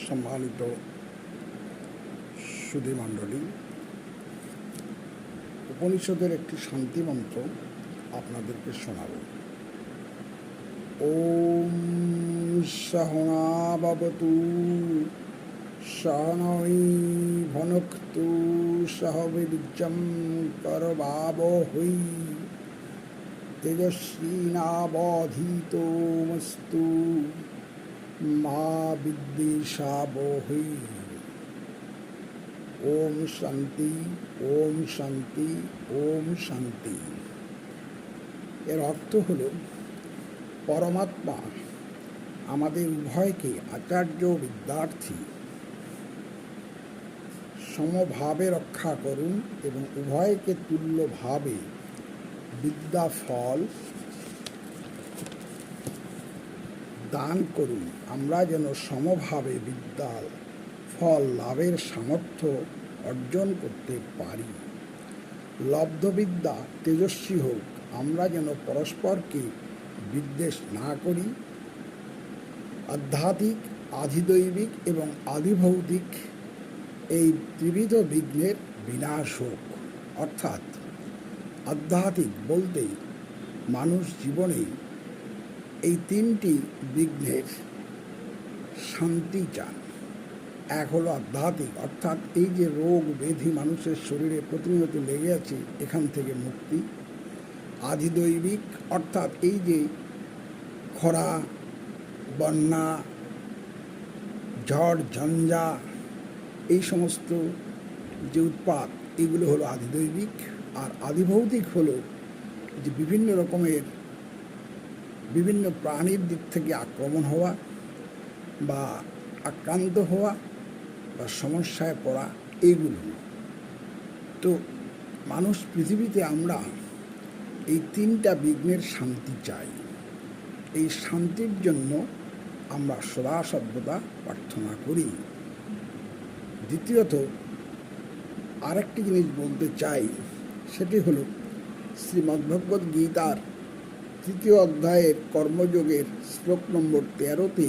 সম্মানিত সুধীমণ্ডলী, উপনিষদের একটি শান্তি মন্ত্র আপনাদেরকে শোনাব। ওম সহনা ভবতু সহনৈ ভুনক্তু সহ বীর্যং করবাবহৈ তেজস্বিনাবধীতমস্তু মা বিদ্বিষাবহৈ। ওম শান্তি, ওম শান্তি, ওম শান্তি। এর অর্থ হল, পরমাত্মা আমাদের উভয়কে আচার্য বিদ্যার্থী সমভাবে রক্ষা করুন এবং উভয়কে তুল্যভাবে বিদ্যা ফল দান করুন। আমরা যেন সমভাবে বিদ্যার ফল লাভের সামর্থ্য অর্জন করতে পারি। লব্ধবিদ্যা তেজস্বী হোক। আমরা যেন পরস্পরকে বিদ্বেষ না করি। আধ্যাত্মিক, আধিদৈবিক এবং আধিভৌতিক এই ত্রিবিধ বিঘ্নের বিনাশ হোক। অর্থাৎ আধ্যাত্মিক বলতে মানুষ জীবনে এই তিনটি বিঘ্নের শান্তি চান। এক হলো আধ্যাত্মিক, অর্থাৎ এই যে রোগ ব্যাধি মানুষের শরীরে প্রতিনিয়ত লেগে আছে, এখান থেকে মুক্তি। আধিদৈবিক, অর্থাৎ এই যে খরা, বন্যা, ঝড় ঝঞ্ঝা, এই সমস্ত যে উৎপাত, এইগুলো হলো আধিদৈবিক। আর আধিভৌতিক হলো যে বিভিন্ন রকমের বিভিন্ন প্রাণীর দিক থেকে আক্রমণ হওয়া বা আক্রান্ত হওয়া বা সমস্যায় পড়া, এইগুলো। তো মানুষ পৃথিবীতে আমরা এই তিনটা বিঘ্নের শান্তি চাই। এই শান্তির জন্য আমরা সদা সর্বদা প্রার্থনা করি। দ্বিতীয়ত আরেকটি জিনিস বলতে চাই, সেটি হলো শ্রীমদ্ভগবদ্ গীতার 3 অধ্যায়ের কর্মযোগের শ্লোক নম্বর 13-তে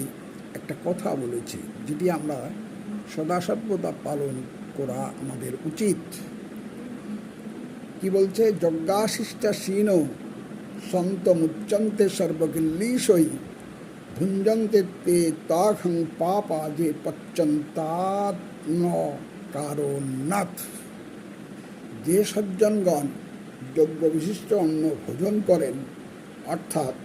একটা কথা বলেছে, যেটি আমরা সদা সর্বদা পালন করা আমাদের উচিত। কি বলছে? যজ্ঞাশিষ্টাসীন সন্তমুচ্চন্তে সর্বকিল্লিশৈ ভুঞ্জন্তে তে তাহং পাপা যে পচ্যন্তাৎ ন কারণাৎ। যে সজ্জনগণ যজ্ঞ বিশিষ্ট অন্ন ভোজন করেন, অর্থাৎ